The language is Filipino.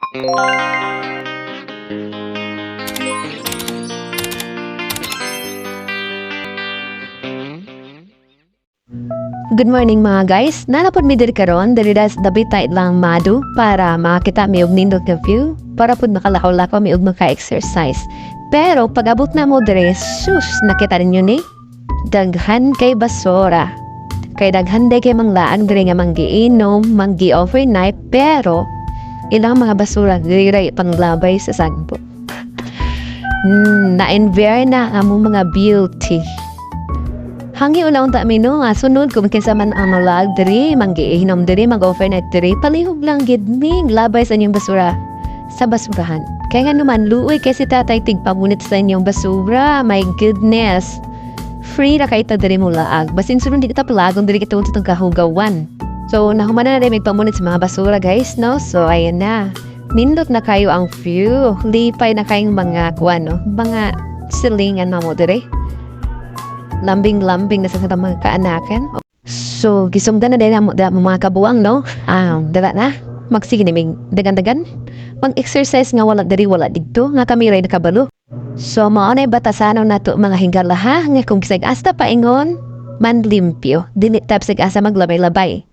Good morning mga guys. Nanapod mi diri karon diri das dabitay lang madu para makita mi og nindot nga view para pud makalakaw-lakaw mi og maka-exercise. Pero pag-abot na mo diri, sus, nakita ninyo ni daghan kay basura. Kay daghan day kay manglaag diri nga manggiinom, manggi-overnight, pero ilang mga basura diri panglabay sa sagbo. Na-envy na amo mga beauty. Hangi ulaw ta mino nga sunod kung kinsa man ang malag diri, manggiinom diri, mag-overnight diri, palihog lang gid ming labay sa inyong basura sa basurahan. Kaya nga naman luoy kay si tatay tigpamunit sa inyong basura. My goodness. Free ra kay ta diri mo laag. Basin sunod di kita palagon diri kita untong kahugawan. So nahumana na rin magpamunit sa mga basura guys, no? So ayan na. Nindot na kayo ang view. Lipay na kayong mga kuano, mga silingan na mo diri. Lambing-lambing na sa mga kaanakan. So, gisumda na din ang mga kabuang, no? Dala na. Magsige naming dagan-dagan. Pang-exercise nga wala dari wala dito. Nga kami rin nakabalo. So, maunay batasanaw na to mga hinggala ha. Nga kung kisag asta paingon, man limpyo. Dinit tap sig asa maglabay-labay.